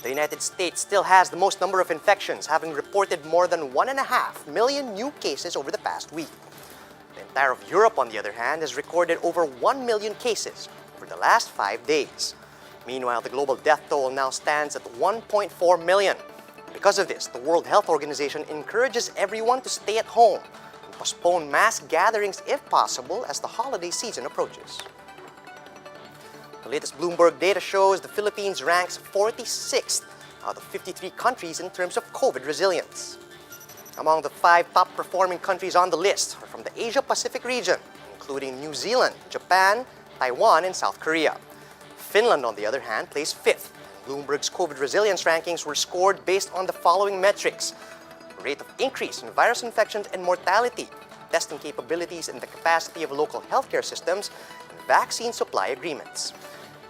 The United States still has the most number of infections, having reported more than 1.5 million new cases over the past week. The entire of Europe, on the other hand, has recorded over 1 million cases over the last 5 days. Meanwhile, the global death toll now stands at 1.4 million. Because of this, the World Health Organization encourages everyone to stay at home and postpone mass gatherings if possible as the holiday season approaches. The latest Bloomberg data shows the Philippines ranks 46th out of 53 countries in terms of COVID resilience. Among the 5 top-performing countries on the list are from the Asia-Pacific region, including New Zealand, Japan, Taiwan, and South Korea. Finland, on the other hand, placed 5th. Bloomberg's COVID resilience rankings were scored based on the following metrics: rate of increase in virus infections and mortality, testing capabilities and the capacity of local healthcare systems, and vaccine supply agreements.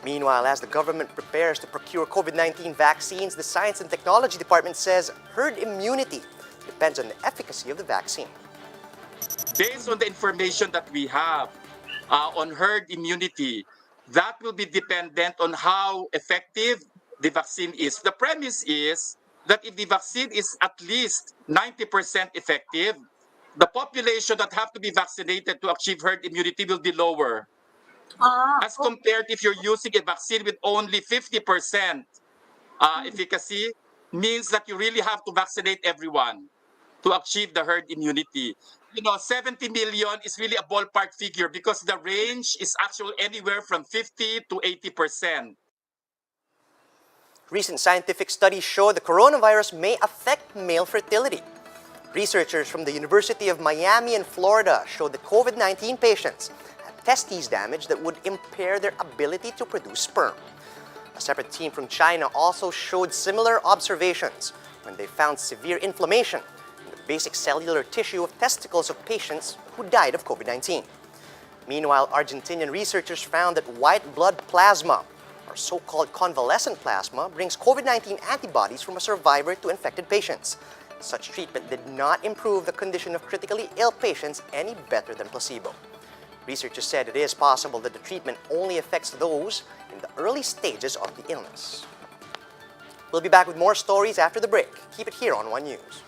Meanwhile, as the government prepares to procure COVID-19 vaccines, the Science and Technology Department says herd immunity depends on the efficacy of the vaccine. Based on the information that we have on herd immunity, that will be dependent on how effective the vaccine is. The premise is that if the vaccine is at least 90% effective, the population that have to be vaccinated to achieve herd immunity will be lower. As compared if you're using a vaccine with only 50% efficacy, means that you really have to vaccinate everyone to achieve the herd immunity. 70 million is really a ballpark figure because the range is actually anywhere from 50 to 80%. Recent scientific studies show the coronavirus may affect male fertility. Researchers from the University of Miami and Florida showed that COVID-19 patients had testes damage that would impair their ability to produce sperm. A separate team from China also showed similar observations when they found severe inflammation in the basic cellular tissue of testicles of patients who died of COVID-19. Meanwhile, Argentinian researchers found that white blood plasma, or so-called convalescent plasma, brings COVID-19 antibodies from a survivor to infected patients. Such treatment did not improve the condition of critically ill patients any better than placebo. Researchers said it is possible that the treatment only affects those in the early stages of the illness. We'll be back with more stories after the break. Keep it here on One News.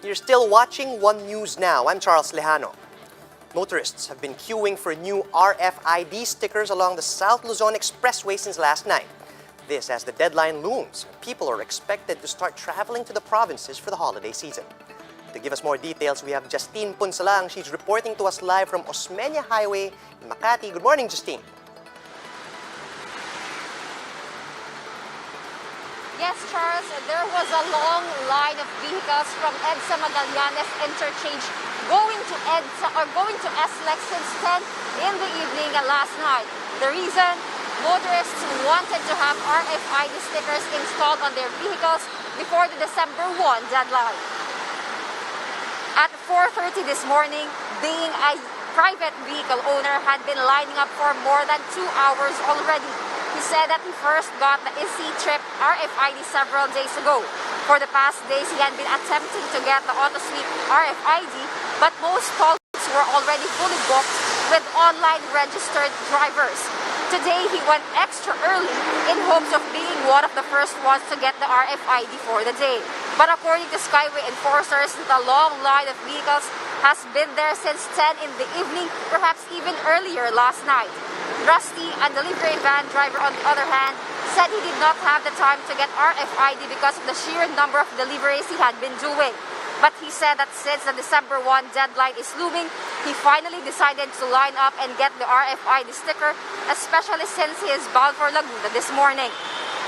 You're still watching One News Now. I'm Charles Lejano. Motorists have been queuing for new RFID stickers along the South Luzon Expressway since last night. This as the deadline looms. People are expected to start traveling to the provinces for the holiday season. To give us more details, we have Justine Punsalang. She's reporting to us live from Osmeña Highway in Makati. Good morning, Justine. Yes, Charles, there was a long line of vehicles from EDSA Magallanes interchange going to EDSA or going to SLEX since 10 in the evening last night. The reason? Motorists wanted to have RFID stickers installed on their vehicles before the December 1 deadline. At 4:30 this morning, being a private vehicle owner had been lining up for more than 2 hours already. He said that he first got the EC Trip RFID several days ago. For the past days, he had been attempting to get the AutoSweep RFID, but most toll booths were already fully booked with online registered drivers. Today, he went extra early in hopes of being one of the first ones to get the RFID for the day. But according to Skyway enforcers, the long line of vehicles has been there since 10 in the evening, perhaps even earlier last night. Rusty, a delivery van driver on the other hand, said he did not have the time to get RFID because of the sheer number of deliveries he had been doing. But he said that since the December 1 deadline is looming, he finally decided to line up and get the RFID sticker, especially since he is bound for Laguna this morning.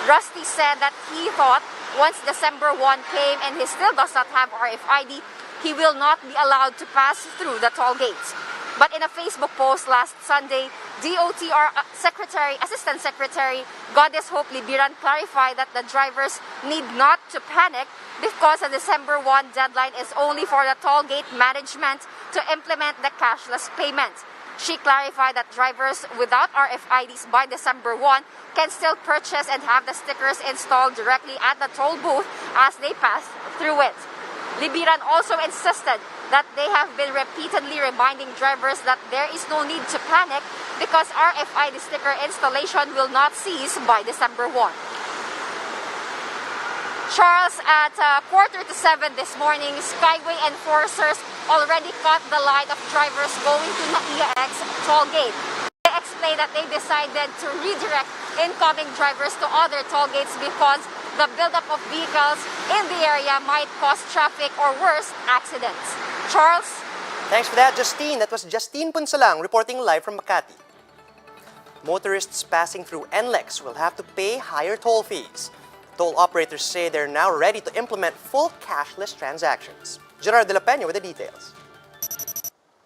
Rusty said that he thought once December 1 came and he still does not have RFID, he will not be allowed to pass through the toll gates. But in a Facebook post last Sunday, DOTR Assistant Secretary Goddess Hope Libiran clarified that the drivers need not to panic because the December 1 deadline is only for the toll gate management to implement the cashless payment. She clarified that drivers without RFIDs by December 1 can still purchase and have the stickers installed directly at the toll booth as they pass through it. Libiran also insisted that they have been repeatedly reminding drivers that there is no need to panic because RFID sticker installation will not cease by December 1. Charles, at 6:45 this morning, Skyway enforcers already cut the line of drivers going to NAIA-X toll gate. They explained that they decided to redirect incoming drivers to other toll gates because the buildup of vehicles in the area might cause traffic or worse, accidents. Charles? Thanks for that, Justine. That was Justine Punsalang reporting live from Makati. Motorists passing through NLEX will have to pay higher toll fees. Toll operators say they're now ready to implement full cashless transactions. Gerard de la Peña with the details.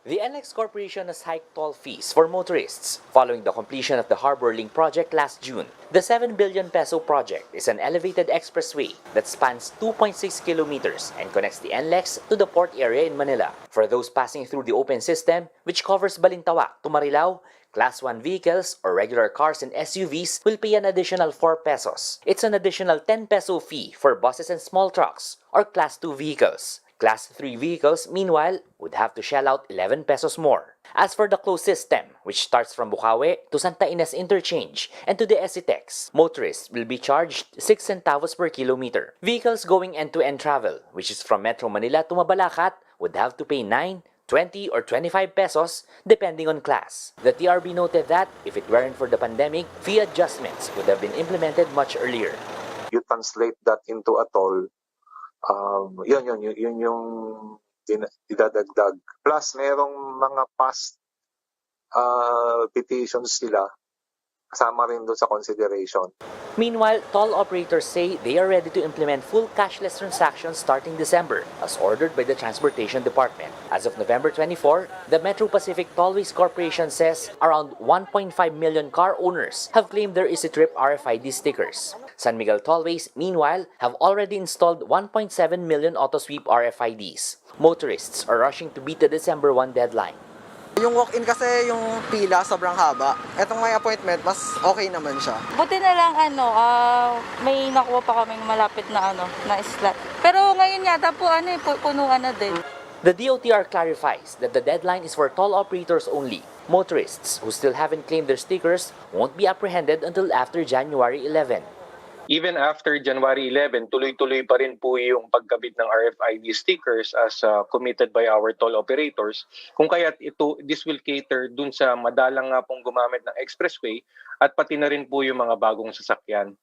The NLEX Corporation has hiked toll fees for motorists following the completion of the Harbor Link project last June. The 7 billion peso project is an elevated expressway that spans 2.6 kilometers and connects the NLEX to the port area in Manila. For those passing through the open system, which covers Balintawak to Marilao, Class 1 vehicles or regular cars and SUVs will pay an additional 4 pesos. It's an additional 10 peso fee for buses and small trucks or Class 2 vehicles. Class 3 vehicles, meanwhile, would have to shell out 11 pesos more. As for the closed system, which starts from Bukawi to Santa Ines Interchange and to the SCTEX, motorists will be charged 6 centavos per kilometer. Vehicles going end-to-end travel, which is from Metro Manila to Mabalacat, would have to pay 9, 20 or 25 pesos depending on class. The TRB noted that if it weren't for the pandemic, fee adjustments would have been implemented much earlier. You translate that into a toll, yun yung idadagdag. Plus, merong mga past petitions sila, kasama rin doon sa consideration. Meanwhile, toll operators say they are ready to implement full cashless transactions starting December, as ordered by the Transportation Department. As of November 24, the Metro Pacific Tollways Corporation says around 1.5 million car owners have claimed their EasyTrip RFID stickers. San Miguel Tollways, meanwhile, have already installed 1.7 million AutoSweep RFIDs. Motorists are rushing to beat the December 1 deadline. Yung walk-in kasi yung pila sobrang haba. Etong may appointment, mas okay naman siya. Buti na lang may nakuha pa kaming malapit na na slot. Pero ngayon yata po punuan na din. The DOTR clarifies that the deadline is for toll operators only. Motorists who still haven't claimed their stickers won't be apprehended until after January 11. Even after January 11, tuloy-tuloy pa rin po yung pagkabit ng RFID stickers as committed by our toll operators. Kung kaya't this will cater dun sa madalang nga pong gumamit ng expressway at pati na rin po yung mga bagong sasakyan.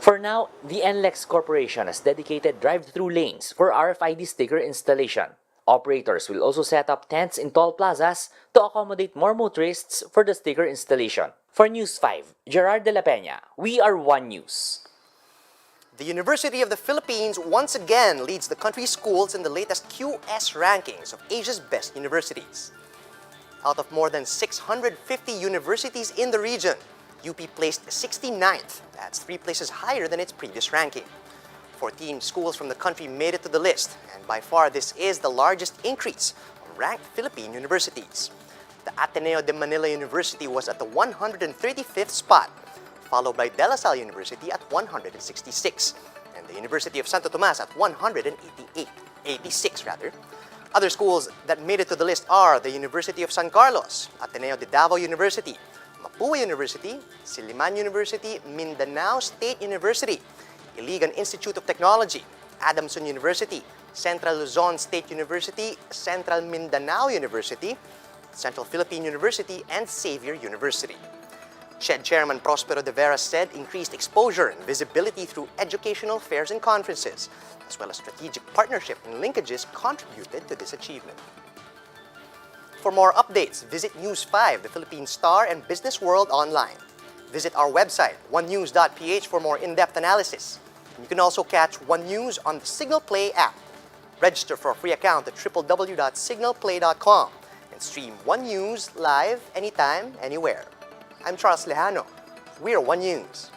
For now, the NLEX Corporation has dedicated drive-through lanes for RFID sticker installation. Operators will also set up tents in toll plazas to accommodate more motorists for the sticker installation. For News 5, Gerard de la Peña, we are One News. The University of the Philippines once again leads the country's schools in the latest QS rankings of Asia's best universities. Out of more than 650 universities in the region, UP placed 69th. That's 3 places higher than its previous ranking. 14 schools from the country made it to the list, and by far this is the largest increase of ranked Philippine universities. The Ateneo de Manila University was at the 135th spot, followed by De La Salle University at 166, and the University of Santo Tomas at 86 rather. Other schools that made it to the list are the University of San Carlos, Ateneo de Davao University, Mapua University, Siliman University, Mindanao State University, Iligan Institute of Technology, Adamson University, Central Luzon State University, Central Mindanao University, Central Philippine University, and Xavier University. SHED Chairman Prospero de Vera said increased exposure and visibility through educational fairs and conferences, as well as strategic partnership and linkages contributed to this achievement. For more updates, visit News 5, the Philippine Star, and Business World online. Visit our website, onenews.ph, for more in-depth analysis. You can also catch One News on the Signal Play app. Register for a free account at www.signalplay.com and stream One News live anytime, anywhere. I'm Charles Lejano. We're One News.